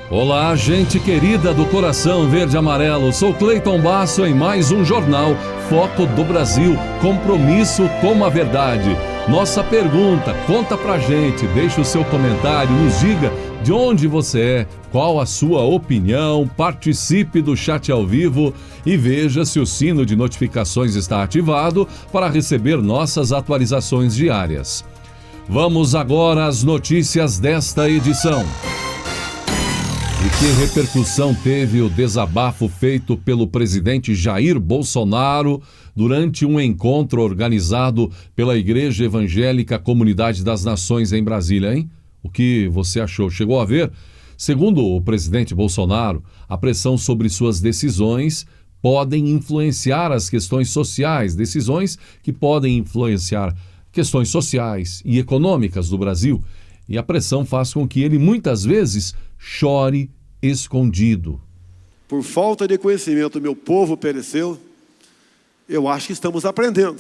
Olá, gente querida do coração verde e amarelo. Sou Cleiton Basso em mais um jornal Foco do Brasil, compromisso com a verdade. Nossa pergunta, conta pra gente, deixa o seu comentário, nos diga de onde você é, qual a sua opinião, participe do chat ao vivo e veja se o sino de notificações está ativado para receber nossas atualizações diárias. Vamos agora às notícias desta edição. E que repercussão teve o desabafo feito pelo presidente Jair Bolsonaro durante um encontro organizado pela Igreja Evangélica Comunidade das Nações em Brasília, hein? O que você achou? Chegou a ver? Segundo o presidente Bolsonaro, a pressão sobre suas decisões podem influenciar as questões sociais, decisões que podem influenciar questões sociais e econômicas do Brasil. E a pressão faz com que ele muitas vezes chore escondido. Por falta de conhecimento, meu povo pereceu. Eu acho que estamos aprendendo.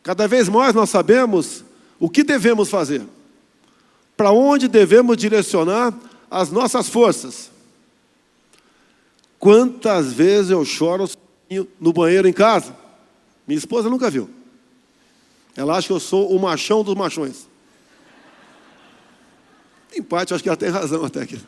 Cada vez mais nós sabemos o que devemos fazer, para onde devemos direcionar as nossas forças. Quantas vezes eu choro no banheiro em casa? Minha esposa nunca viu. Ela acha que eu sou o machão dos machões. Em parte, eu acho que ela tem razão até aqui.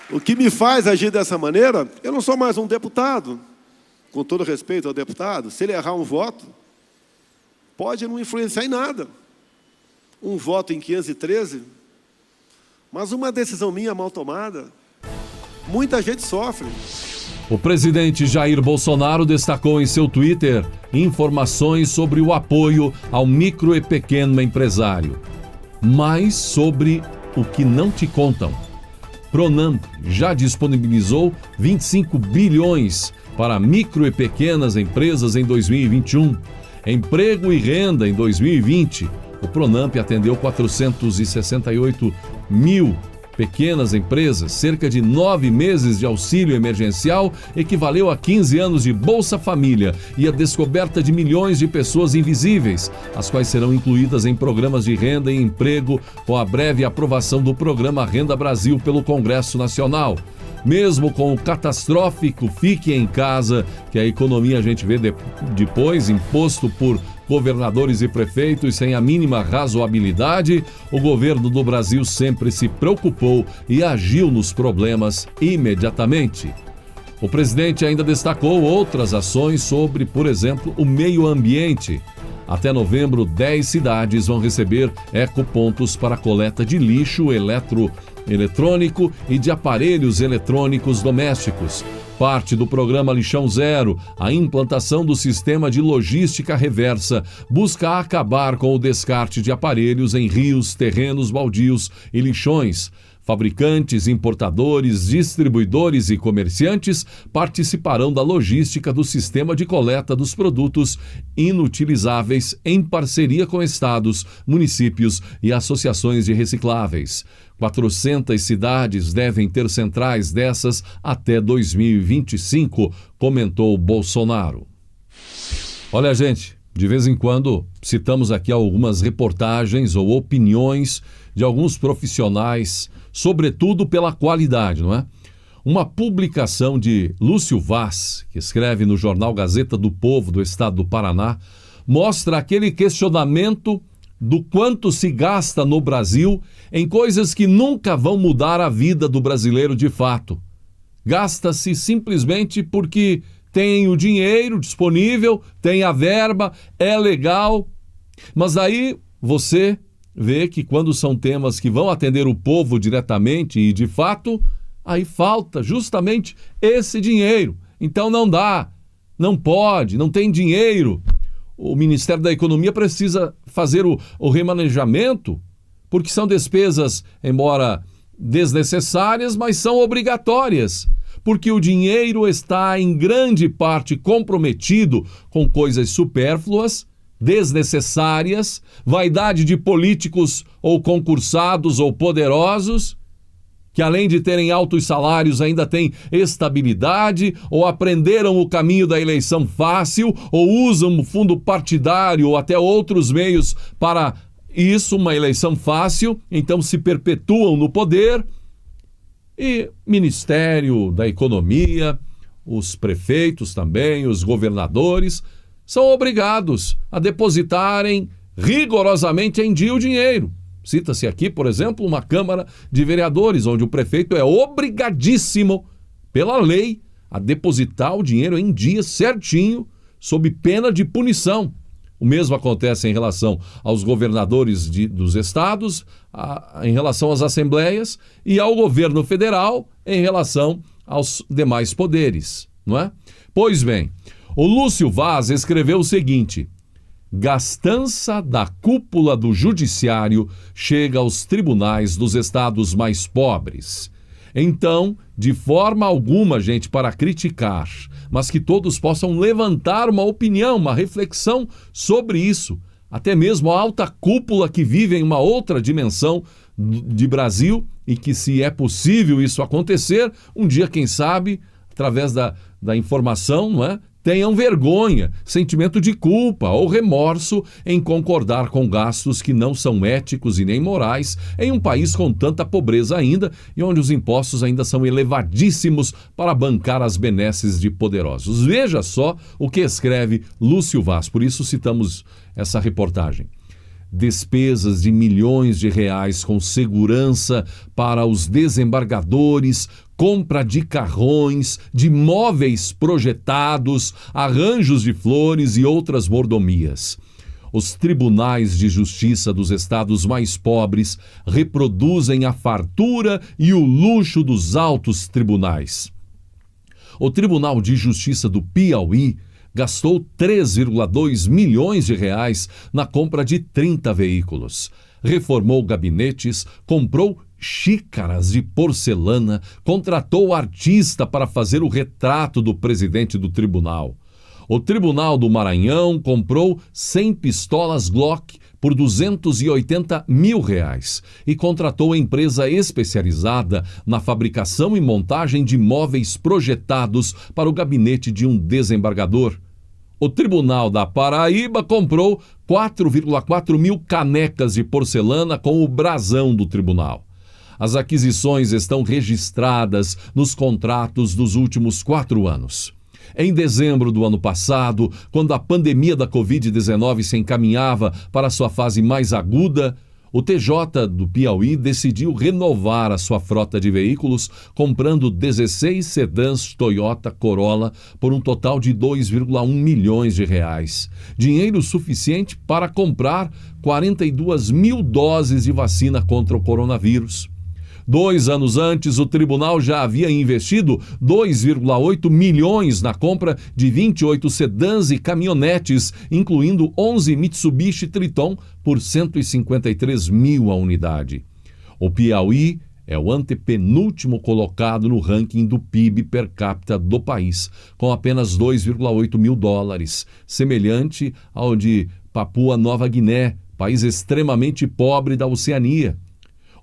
O que me faz agir dessa maneira, eu não sou mais um deputado. Com todo respeito ao deputado, se ele errar um voto, pode não influenciar em nada. Um voto em 513, mas uma decisão minha mal tomada, muita gente sofre. O presidente Jair Bolsonaro destacou em seu Twitter informações sobre o apoio ao micro e pequeno empresário. Mais sobre o que não te contam. Pronamp já disponibilizou 25 bilhões para micro e pequenas empresas em 2021. Emprego e renda em 2020. O Pronamp atendeu 468 mil pequenas empresas, cerca de 9 meses de auxílio emergencial, equivaleu a 15 anos de Bolsa Família e a descoberta de milhões de pessoas invisíveis, as quais serão incluídas em programas de renda e emprego com a breve aprovação do programa Renda Brasil pelo Congresso Nacional. Mesmo com o catastrófico Fique em Casa, que a economia a gente vê depois, imposto por governadores e prefeitos sem a mínima razoabilidade, o governo do Brasil sempre se preocupou e agiu nos problemas imediatamente. O presidente ainda destacou outras ações sobre, por exemplo, o meio ambiente. Até novembro, 10 cidades vão receber ecopontos para coleta de lixo eletrônico e de aparelhos eletrônicos domésticos. Parte do programa Lixão Zero, a implantação do sistema de logística reversa, busca acabar com o descarte de aparelhos em rios, terrenos baldios e lixões. Fabricantes, importadores, distribuidores e comerciantes participarão da logística do sistema de coleta dos produtos inutilizáveis em parceria com estados, municípios e associações de recicláveis. 400 cidades devem ter centrais dessas até 2025, comentou Bolsonaro. Olha, gente, de vez em quando citamos aqui algumas reportagens ou opiniões de alguns profissionais, sobretudo pela qualidade, não é? Uma publicação de Lúcio Vaz, que escreve no jornal Gazeta do Povo do Estado do Paraná, mostra aquele questionamento do quanto se gasta no Brasil em coisas que nunca vão mudar a vida do brasileiro de fato. Gasta-se simplesmente porque tem o dinheiro disponível, tem a verba, é legal. Mas aí você vê que quando são temas que vão atender o povo diretamente e de fato, aí falta justamente esse dinheiro. Então não dá, não pode, não tem dinheiro. O Ministério da Economia precisa fazer o remanejamento, porque são despesas, embora desnecessárias, mas são obrigatórias, porque o dinheiro está em grande parte comprometido com coisas supérfluas, desnecessárias, vaidade de políticos ou concursados ou poderosos, que além de terem altos salários ainda têm estabilidade, ou aprenderam o caminho da eleição fácil, ou usam o fundo partidário ou até outros meios para isso, uma eleição fácil, então se perpetuam no poder. E Ministério da Economia, os prefeitos também, os governadores, são obrigados a depositarem rigorosamente em dia o dinheiro. Cita-se aqui, por exemplo, uma Câmara de Vereadores, onde o prefeito é obrigadíssimo, pela lei, a depositar o dinheiro em dia certinho, sob pena de punição. O mesmo acontece em relação aos governadores dos estados, em relação às assembleias e ao governo federal em relação aos demais poderes, não é? Pois bem, o Lúcio Vaz escreveu o seguinte: gastança da cúpula do judiciário chega aos tribunais dos estados mais pobres. Então, de forma alguma, gente, para criticar, mas que todos possam levantar uma opinião, uma reflexão sobre isso. Até mesmo a alta cúpula que vive em uma outra dimensão de Brasil e que, se é possível isso acontecer, um dia, quem sabe, através da informação, não é? Tenham vergonha, sentimento de culpa ou remorso em concordar com gastos que não são éticos e nem morais em um país com tanta pobreza ainda e onde os impostos ainda são elevadíssimos para bancar as benesses de poderosos. Veja só o que escreve Lúcio Vaz, por isso citamos essa reportagem. Despesas de milhões de reais com segurança para os desembargadores, compra de carrões, de móveis projetados, arranjos de flores e outras mordomias. Os tribunais de justiça dos estados mais pobres reproduzem a fartura e o luxo dos altos tribunais. O Tribunal de Justiça do Piauí gastou 3,2 milhões de reais na compra de 30 veículos. Reformou gabinetes, comprou xícaras de porcelana, contratou artista para fazer o retrato do presidente do tribunal. O Tribunal do Maranhão comprou 100 pistolas Glock por 280 mil reais e contratou empresa especializada na fabricação e montagem de móveis projetados para o gabinete de um desembargador. O Tribunal da Paraíba comprou 4,4 mil canecas de porcelana com o brasão do tribunal. As aquisições estão registradas nos contratos dos últimos 4 anos. Em dezembro do ano passado, quando a pandemia da Covid-19 se encaminhava para sua fase mais aguda, o TJ do Piauí decidiu renovar a sua frota de veículos, comprando 16 sedãs Toyota Corolla por um total de 2,1 milhões de reais. Dinheiro suficiente para comprar 42 mil doses de vacina contra o coronavírus. 2 anos antes, o tribunal já havia investido 2,8 milhões na compra de 28 sedãs e caminhonetes, incluindo 11 Mitsubishi Triton por 153 mil a unidade. O Piauí é o antepenúltimo colocado no ranking do PIB per capita do país, com apenas 2,8 mil dólares, semelhante ao de Papua Nova Guiné, país extremamente pobre da Oceania.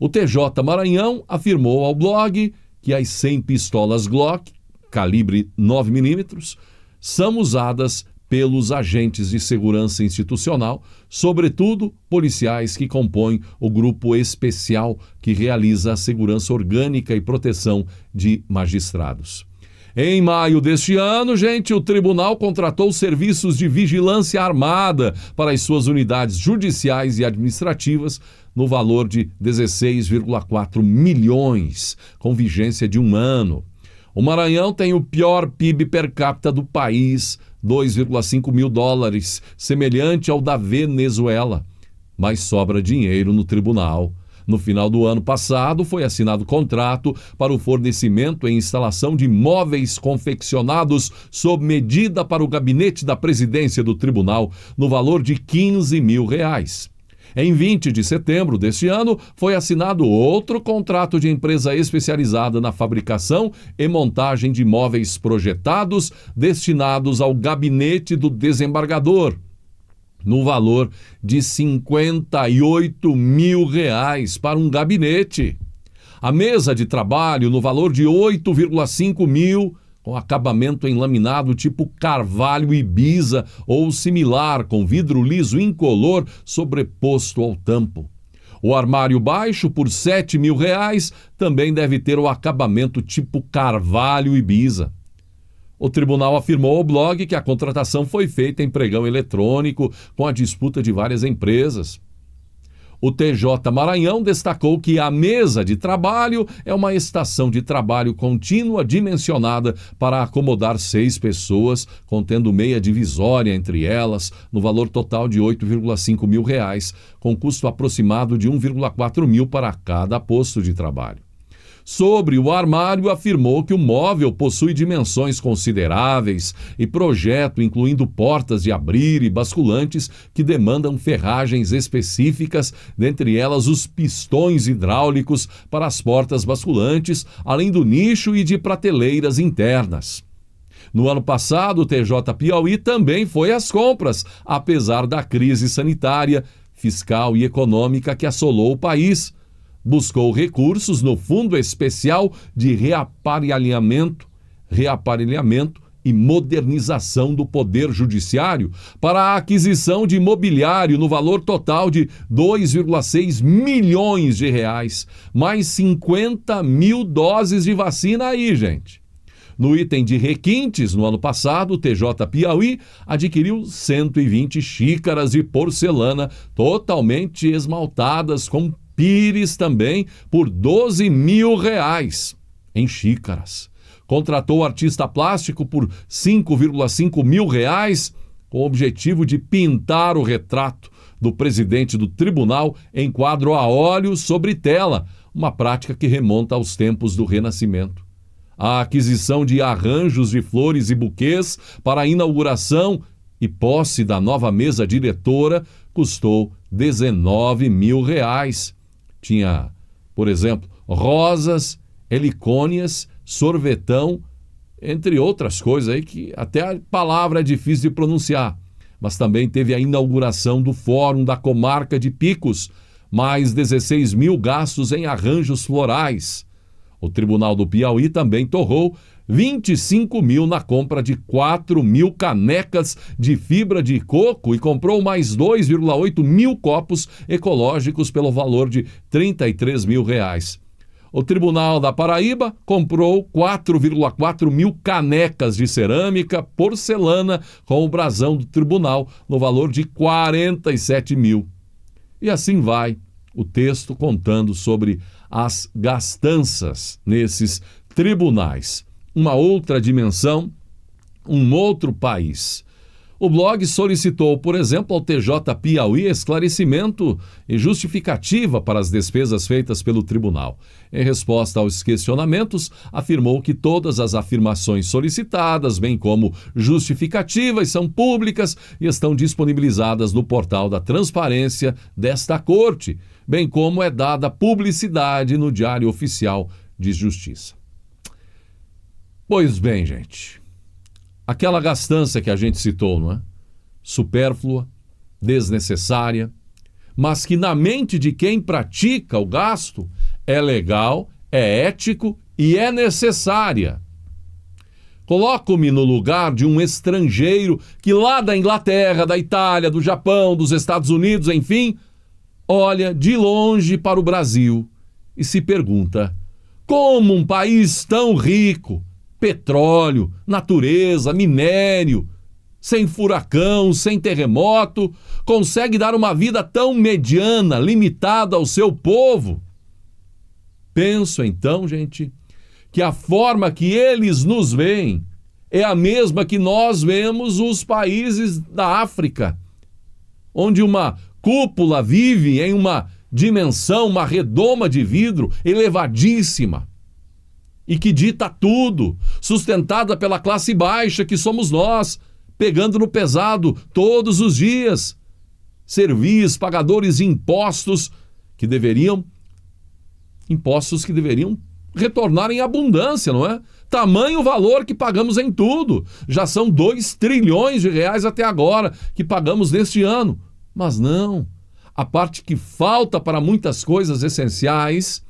O TJ Maranhão afirmou ao blog que as 100 pistolas Glock, calibre 9mm, são usadas pelos agentes de segurança institucional, sobretudo policiais que compõem o grupo especial que realiza a segurança orgânica e proteção de magistrados. Em maio deste ano, gente, o tribunal contratou serviços de vigilância armada para as suas unidades judiciais e administrativas no valor de 16,4 milhões, com vigência de 1 ano. O Maranhão tem o pior PIB per capita do país, 2,5 mil dólares, semelhante ao da Venezuela. Mas sobra dinheiro no tribunal. No final do ano passado, foi assinado contrato para o fornecimento e instalação de móveis confeccionados sob medida para o gabinete da presidência do tribunal, no valor de 15 mil reais. Em 20 de setembro deste ano, foi assinado outro contrato de empresa especializada na fabricação e montagem de móveis projetados destinados ao gabinete do desembargador, no valor de 58 mil reais para um gabinete. A mesa de trabalho no valor de 8,5 mil, com acabamento em laminado tipo Carvalho Ibiza ou similar, com vidro liso incolor sobreposto ao tampo. O armário baixo, por R$7.000, também deve ter o acabamento tipo Carvalho Ibiza. O tribunal afirmou ao blog que a contratação foi feita em pregão eletrônico com a disputa de várias empresas. O TJ Maranhão destacou que a mesa de trabalho é uma estação de trabalho contínua dimensionada para acomodar 6 pessoas, contendo meia divisória entre elas, no valor total de R$8,5 mil, com custo aproximado de R$1,4 mil para cada posto de trabalho. Sobre o armário, afirmou que o móvel possui dimensões consideráveis e projeto incluindo portas de abrir e basculantes que demandam ferragens específicas, dentre elas os pistões hidráulicos para as portas basculantes, além do nicho e de prateleiras internas. No ano passado, o TJ Piauí também foi às compras, apesar da crise sanitária, fiscal e econômica que assolou o país. Buscou recursos no Fundo Especial de Reaparelhamento e Modernização do Poder Judiciário para a aquisição de mobiliário no valor total de R$2,6 milhões, mais 50 mil doses de vacina aí, gente. No item de requintes, no ano passado, o TJ Piauí adquiriu 120 xícaras de porcelana totalmente esmaltadas com pires também por R$12.000 em xícaras. Contratou artista plástico por R$5,5 mil com o objetivo de pintar o retrato do presidente do tribunal em quadro a óleo sobre tela, uma prática que remonta aos tempos do Renascimento. A aquisição de arranjos de flores e buquês para a inauguração e posse da nova mesa diretora custou R$19.000. Tinha, por exemplo, rosas, helicônias, sorvetão, entre outras coisas aí que até a palavra é difícil de pronunciar. Mas também teve a inauguração do Fórum da Comarca de Picos, mais 16 mil gastos em arranjos florais. O Tribunal do Piauí também torrou 25 mil na compra de 4 mil canecas de fibra de coco e comprou mais 2,8 mil copos ecológicos pelo valor de R$33 mil. O Tribunal da Paraíba comprou 4,4 mil canecas de cerâmica porcelana com o brasão do tribunal no valor de 47 mil. E assim vai o texto contando sobre as gastanças nesses tribunais. Uma outra dimensão, um outro país. O blog solicitou, por exemplo, ao TJ Piauí esclarecimento e justificativa para as despesas feitas pelo tribunal. Em resposta aos questionamentos, afirmou que todas as afirmações solicitadas, bem como justificativas, são públicas e estão disponibilizadas no portal da transparência desta corte, bem como é dada publicidade no Diário Oficial de Justiça. Pois bem, gente, aquela gastança que a gente citou, não é? Supérflua, desnecessária, mas que na mente de quem pratica o gasto é legal, é ético e é necessária. Coloco-me no lugar de um estrangeiro que lá da Inglaterra, da Itália, do Japão, dos Estados Unidos, enfim, olha de longe para o Brasil e se pergunta: como um país tão rico, petróleo, natureza, minério, sem furacão, sem terremoto, consegue dar uma vida tão mediana, limitada ao seu povo? Penso então, gente, que a forma que eles nos veem é a mesma que nós vemos os países da África, onde uma cúpula vive em uma dimensão, uma redoma de vidro elevadíssima, e que dita tudo, sustentada pela classe baixa que somos nós, pegando no pesado todos os dias. Servis, pagadores de impostos que deveriam retornar em abundância, não é? Tamanho valor que pagamos em tudo. Já são R$2 trilhões até agora que pagamos neste ano. Mas não, a parte que falta para muitas coisas essenciais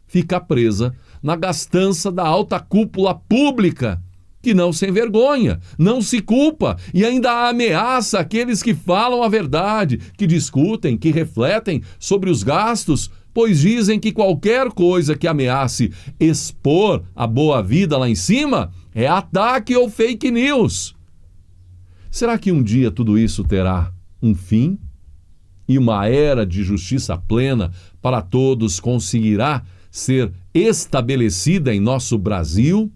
fica presa na gastança da alta cúpula pública, que não se envergonha, não se culpa e ainda ameaça aqueles que falam a verdade, que discutem, que refletem sobre os gastos, pois dizem que qualquer coisa que ameace expor a boa vida lá em cima é ataque ou fake news. Será que um dia tudo isso terá um fim? E uma era de justiça plena para todos conseguirá ser estabelecida em nosso Brasil?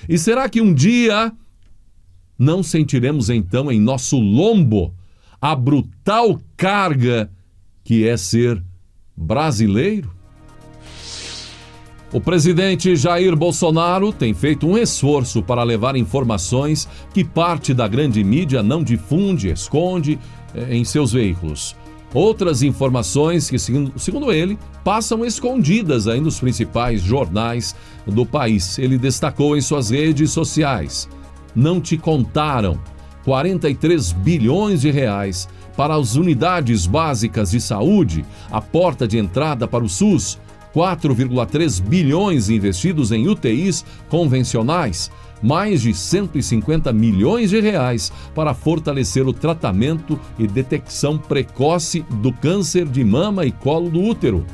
E será que um dia não sentiremos então em nosso lombo a brutal carga que é ser brasileiro? O presidente Jair Bolsonaro tem feito um esforço para levar informações que parte da grande mídia não difunde, esconde em seus veículos. Outras informações que, segundo ele, passam escondidas aí nos principais jornais do país. Ele destacou em suas redes sociais: não te contaram 43 bilhões de reais para as unidades básicas de saúde, a porta de entrada para o SUS, 4,3 bilhões investidos em UTIs convencionais, mais de 150 milhões de reais para fortalecer o tratamento e detecção precoce do câncer de mama e colo do útero.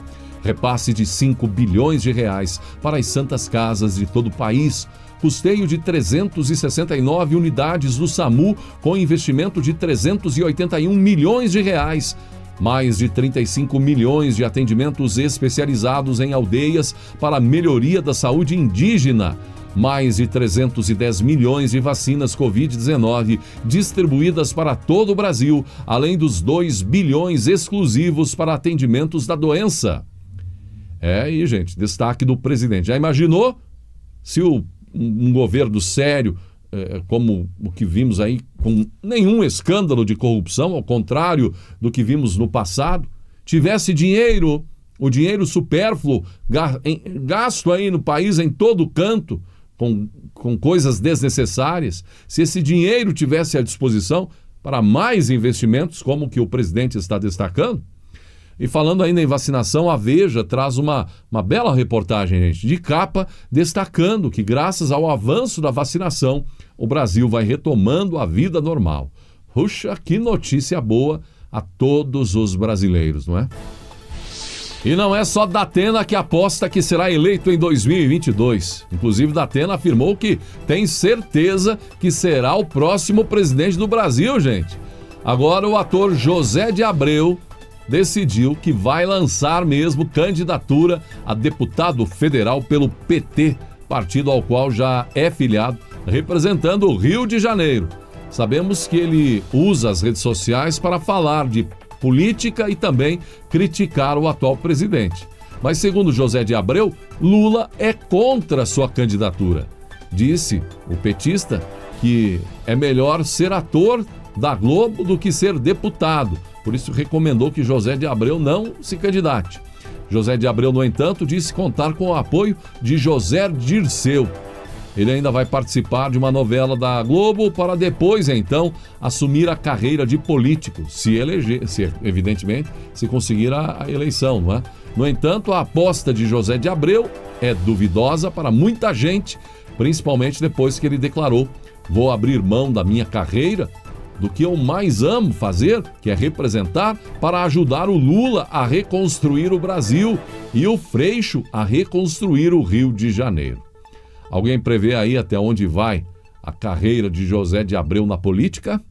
Repasse de 5 bilhões de reais para as santas casas de todo o país. Custeio de 369 unidades do SAMU com investimento de 381 milhões de reais. Mais de 35 milhões de atendimentos especializados em aldeias para a melhoria da saúde indígena. Mais de 310 milhões de vacinas Covid-19 distribuídas para todo o Brasil, além dos 2 bilhões exclusivos para atendimentos da doença. E, gente, destaque do presidente. Já imaginou se um governo sério, como o que vimos aí, com nenhum escândalo de corrupção, ao contrário do que vimos no passado, tivesse dinheiro, o dinheiro supérfluo, gasto aí no país em todo canto, com coisas desnecessárias, se esse dinheiro tivesse à disposição para mais investimentos, como o que o presidente está destacando? E falando ainda em vacinação, a Veja traz uma bela reportagem, gente, de capa, destacando que graças ao avanço da vacinação, o Brasil vai retomando a vida normal. Puxa, que notícia boa a todos os brasileiros, não é? E não é só Datena que aposta que será eleito em 2022. Inclusive, Datena afirmou que tem certeza que será o próximo presidente do Brasil, gente. Agora, o ator José de Abreu decidiu que vai lançar mesmo candidatura a deputado federal pelo PT, partido ao qual já é filiado, representando o Rio de Janeiro. Sabemos que ele usa as redes sociais para falar de política e também criticar o atual presidente. Mas, segundo José de Abreu, Lula é contra sua candidatura. Disse o petista que é melhor ser ator da Globo do que ser deputado. Por isso, recomendou que José de Abreu não se candidate. José de Abreu, no entanto, disse contar com o apoio de José Dirceu. Ele ainda vai participar de uma novela da Globo para depois, então, assumir a carreira de político, evidentemente, se conseguir a eleição, não é? No entanto, a aposta de José de Abreu é duvidosa para muita gente, principalmente depois que ele declarou: vou abrir mão da minha carreira, do que eu mais amo fazer, que é representar, para ajudar o Lula a reconstruir o Brasil e o Freixo a reconstruir o Rio de Janeiro. Alguém prevê aí até onde vai a carreira de José de Abreu na política?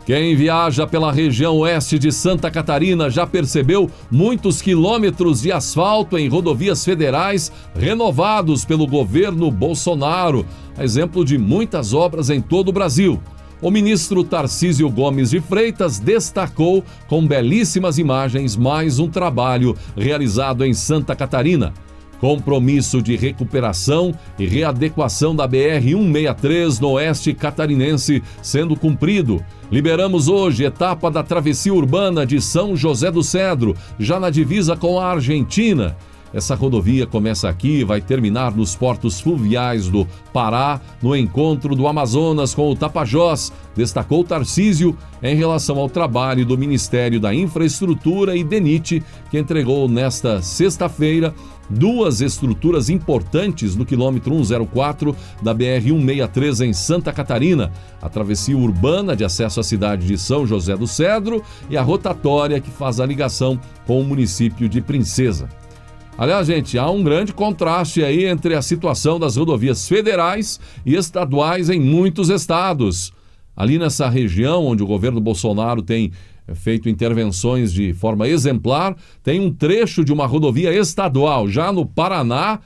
Quem viaja pela região oeste de Santa Catarina já percebeu muitos quilômetros de asfalto em rodovias federais renovados pelo governo Bolsonaro, exemplo de muitas obras em todo o Brasil. O ministro Tarcísio Gomes de Freitas destacou com belíssimas imagens mais um trabalho realizado em Santa Catarina. Compromisso de recuperação e readequação da BR-163 no oeste catarinense sendo cumprido. Liberamos hoje etapa da travessia urbana de São José do Cedro, já na divisa com a Argentina. Essa rodovia começa aqui e vai terminar nos portos fluviais do Pará, no encontro do Amazonas com o Tapajós, destacou Tarcísio em relação ao trabalho do Ministério da Infraestrutura e DENIT, que entregou nesta sexta-feira 2 estruturas importantes no quilômetro 104 da BR-163 em Santa Catarina, a travessia urbana de acesso à cidade de São José do Cedro e a rotatória que faz a ligação com o município de Princesa. Aliás, gente, há um grande contraste aí entre a situação das rodovias federais e estaduais em muitos estados. Ali nessa região onde o governo Bolsonaro tem feito intervenções de forma exemplar, tem um trecho de uma rodovia estadual, já no Paraná,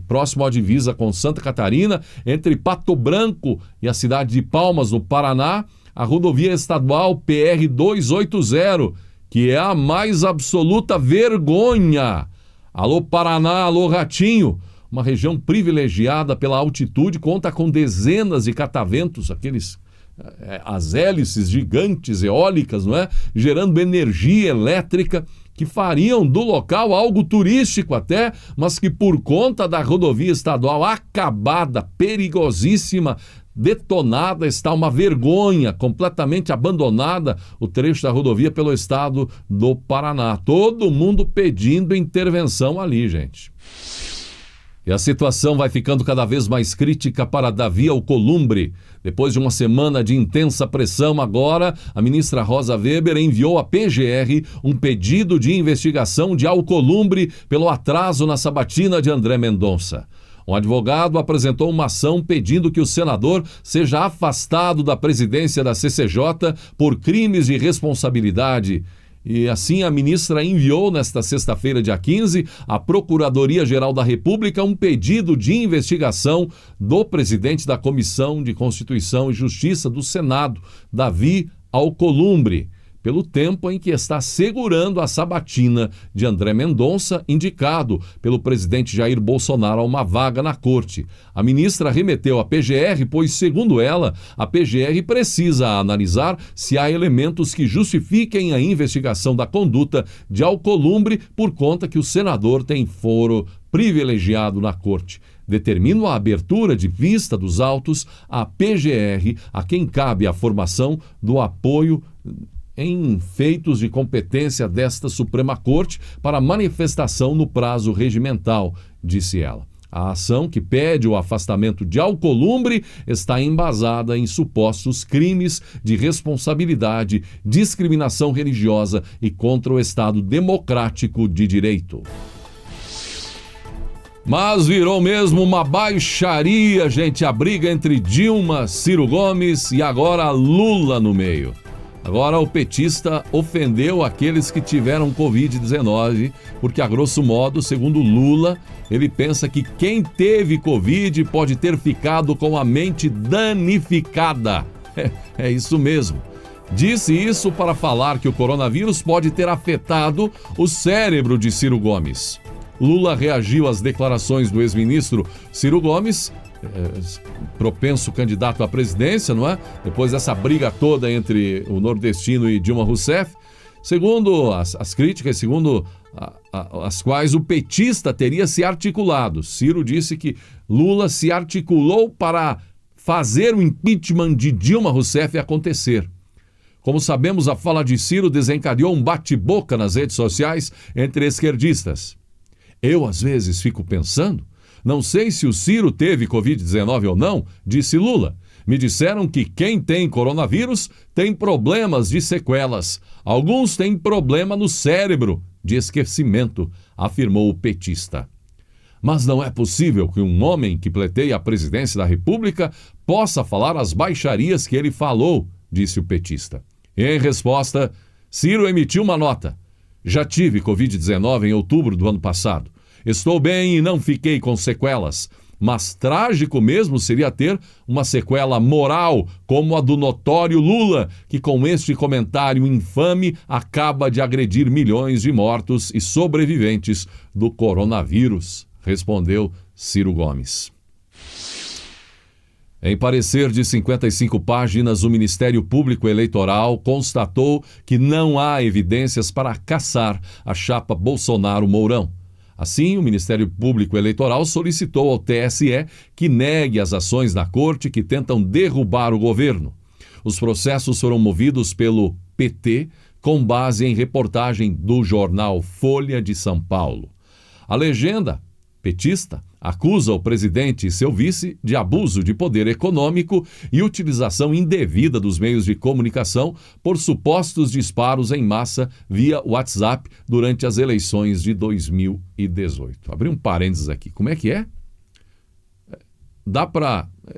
próximo à divisa com Santa Catarina, entre Pato Branco e a cidade de Palmas, no Paraná, a rodovia estadual PR-280, que é a mais absoluta vergonha. Alô Paraná, alô Ratinho, uma região privilegiada pela altitude, conta com dezenas de cataventos, as hélices gigantes eólicas, não é? Gerando energia elétrica que fariam do local algo turístico até, mas que por conta da rodovia estadual acabada, perigosíssima, detonada, está uma vergonha, completamente abandonada o trecho da rodovia pelo estado do Paraná. Todo mundo pedindo intervenção ali, gente. E a situação vai ficando cada vez mais crítica para Davi Alcolumbre. Depois de uma semana de intensa pressão, agora a ministra Rosa Weber enviou à PGR um pedido de investigação de Alcolumbre pelo atraso na sabatina de André Mendonça. Um advogado apresentou uma ação pedindo que o senador seja afastado da presidência da CCJ por crimes de responsabilidade. E assim a ministra enviou nesta sexta-feira, dia 15, à Procuradoria-Geral da República um pedido de investigação do presidente da Comissão de Constituição e Justiça do Senado, Davi Alcolumbre, pelo tempo em que está segurando a sabatina de André Mendonça, indicado pelo presidente Jair Bolsonaro a uma vaga na corte. A ministra remeteu à PGR, pois, segundo ela, a PGR precisa analisar se há elementos que justifiquem a investigação da conduta de Alcolumbre por conta que o senador tem foro privilegiado na corte. Determina a abertura de vista dos autos à PGR, a quem cabe a formação do apoio em feitos de competência desta Suprema Corte para manifestação no prazo regimental, disse ela. A ação que pede o afastamento de Alcolumbre está embasada em supostos crimes de responsabilidade, discriminação religiosa e contra o Estado democrático de direito. Mas virou mesmo uma baixaria, gente, a briga entre Dilma, Ciro Gomes e agora Lula no meio. Agora o petista ofendeu aqueles que tiveram Covid-19, porque a grosso modo, segundo Lula, ele pensa que quem teve Covid pode ter ficado com a mente danificada. É isso mesmo. Disse isso para falar que o coronavírus pode ter afetado o cérebro de Ciro Gomes. Lula reagiu às declarações do ex-ministro Ciro Gomes, propenso candidato à presidência, não é? Depois dessa briga toda entre o nordestino e Dilma Rousseff, segundo as críticas, segundo as quais o petista teria se articulado. Ciro disse que Lula se articulou para fazer o impeachment de Dilma Rousseff acontecer. Como sabemos, a fala de Ciro desencadeou um bate-boca nas redes sociais entre esquerdistas. Eu, às vezes, fico pensando, não sei se o Ciro teve Covid-19 ou não, disse Lula. Me disseram que quem tem coronavírus tem problemas de sequelas. Alguns têm problema no cérebro de esquecimento, afirmou o petista. Mas não é possível que um homem que pleiteia a presidência da República possa falar as baixarias que ele falou, disse o petista. Em resposta, Ciro emitiu uma nota. Já tive Covid-19 em outubro do ano passado. Estou bem e não fiquei com sequelas, mas trágico mesmo seria ter uma sequela moral como a do notório Lula, que com este comentário infame acaba de agredir milhões de mortos e sobreviventes do coronavírus, respondeu Ciro Gomes. Em parecer de 55 páginas, o Ministério Público Eleitoral constatou que não há evidências para caçar a chapa Bolsonaro-Mourão. Assim, o Ministério Público Eleitoral solicitou ao TSE que negue as ações na corte que tentam derrubar o governo. Os processos foram movidos pelo PT, com base em reportagem do jornal Folha de São Paulo. A legenda petista acusa o presidente e seu vice de abuso de poder econômico e utilização indevida dos meios de comunicação por supostos disparos em massa via WhatsApp durante as eleições de 2018. Abri um parênteses aqui. Como é que é?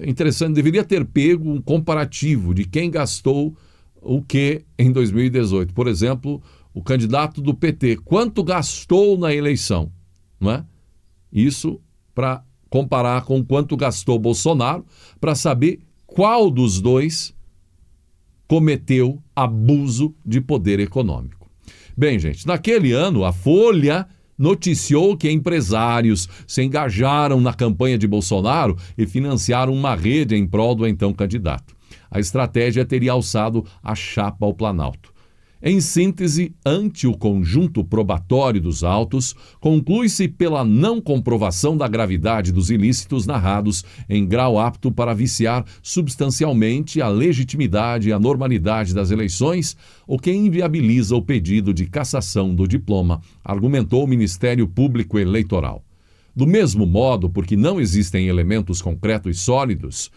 Interessante, deveria ter pego um comparativo de quem gastou o que em 2018. Por exemplo, o candidato do PT, quanto gastou na eleição, não é? Isso para comparar com quanto gastou Bolsonaro, para saber qual dos dois cometeu abuso de poder econômico. Bem, gente, naquele ano a Folha noticiou que empresários se engajaram na campanha de Bolsonaro e financiaram uma rede em prol do então candidato. A estratégia teria alçado a chapa ao Planalto. Em síntese, ante o conjunto probatório dos autos, conclui-se pela não comprovação da gravidade dos ilícitos narrados em grau apto para viciar substancialmente a legitimidade e a normalidade das eleições, o que inviabiliza o pedido de cassação do diploma, argumentou o Ministério Público Eleitoral. Do mesmo modo, porque não existem elementos concretos e sólidos,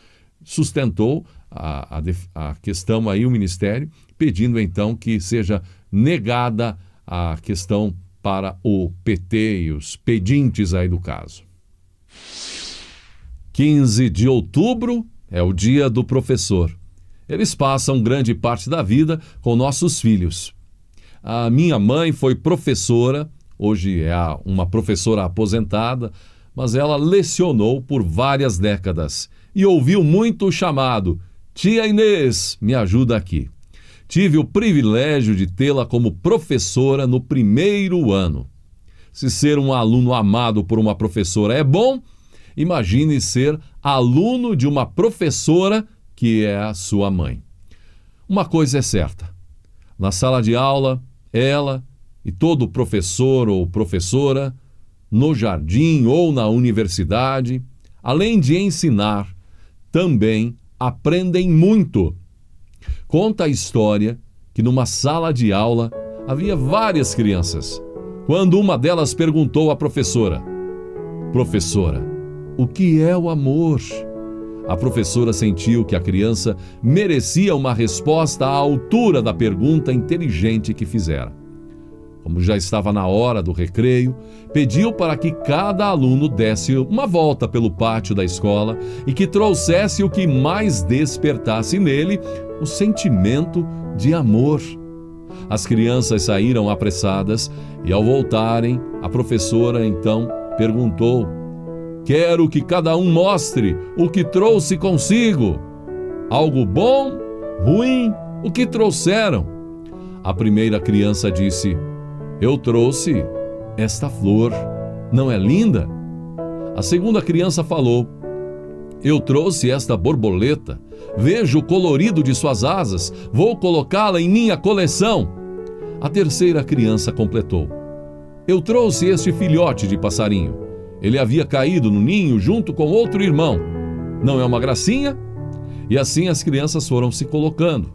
sustentou a questão aí o Ministério, pedindo então que seja negada a questão para o PT e os pedintes aí do caso. 15 de outubro é o dia do professor. Eles passam grande parte da vida com nossos filhos. A minha mãe foi professora, hoje é uma professora aposentada, mas ela lecionou por várias décadas e ouviu muito o chamado: Tia Inês, me ajuda aqui. Tive o privilégio de tê-la como professora no primeiro ano. Se ser um aluno amado por uma professora é bom, imagine ser aluno de uma professora que é a sua mãe. Uma coisa é certa: na sala de aula, ela e todo professor ou professora, no jardim ou na universidade, além de ensinar, também aprendem muito. Conta a história que numa sala de aula havia várias crianças, quando uma delas perguntou à professora: Professora, o que é o amor? A professora sentiu que a criança merecia uma resposta à altura da pergunta inteligente que fizera. Como já estava na hora do recreio, pediu para que cada aluno desse uma volta pelo pátio da escola e que trouxesse o que mais despertasse nele o sentimento de amor. As crianças saíram apressadas e, ao voltarem, a professora então perguntou: Quero que cada um mostre o que trouxe consigo. Algo bom, ruim, o que trouxeram? A primeira criança disse: Eu trouxe esta flor, não é linda? A segunda criança falou: Eu trouxe esta borboleta, vejo o colorido de suas asas, vou colocá-la em minha coleção. A terceira criança completou: Eu trouxe este filhote de passarinho. Ele havia caído no ninho junto com outro irmão. Não é uma gracinha? E assim as crianças foram se colocando.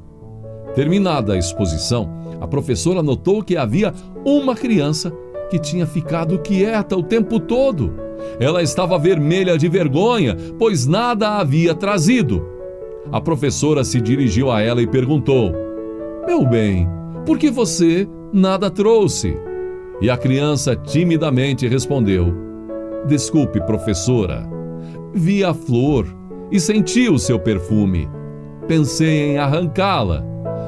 Terminada a exposição, a professora notou que havia uma criança que tinha ficado quieta o tempo todo. Ela estava vermelha de vergonha, pois nada havia trazido. A professora se dirigiu a ela e perguntou: Meu bem, por que você nada trouxe? E a criança timidamente respondeu: Desculpe, professora. Vi a flor e senti o seu perfume. Pensei em arrancá-la,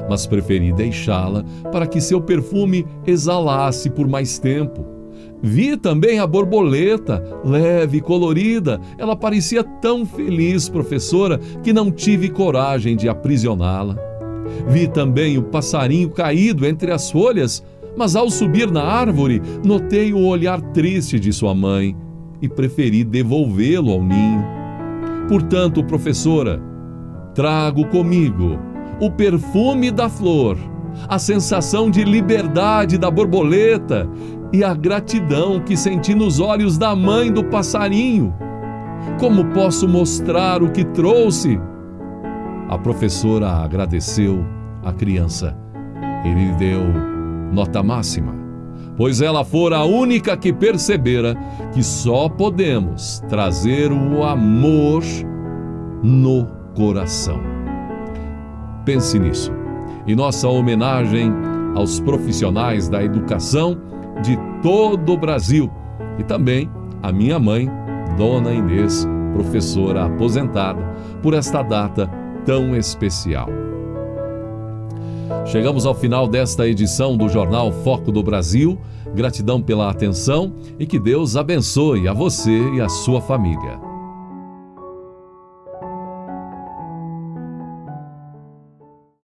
mas preferi deixá-la para que seu perfume exalasse por mais tempo. Vi também a borboleta, leve e colorida. Ela parecia tão feliz, professora, que não tive coragem de aprisioná-la. Vi também o passarinho caído entre as folhas, mas ao subir na árvore, notei o olhar triste de sua mãe e preferi devolvê-lo ao ninho. Portanto, professora, trago comigo o perfume da flor, a sensação de liberdade da borboleta, e a gratidão que senti nos olhos da mãe do passarinho. Como posso mostrar o que trouxe? A professora agradeceu a criança e lhe deu nota máxima, pois ela fora a única que percebera que só podemos trazer o amor no coração. Pense nisso. E nossa homenagem aos profissionais da educação de todo o Brasil e também a minha mãe, Dona Inês, professora aposentada, por esta data tão especial. Chegamos ao final desta edição do Jornal Foco do Brasil. Gratidão pela atenção e que Deus abençoe a você e a sua família.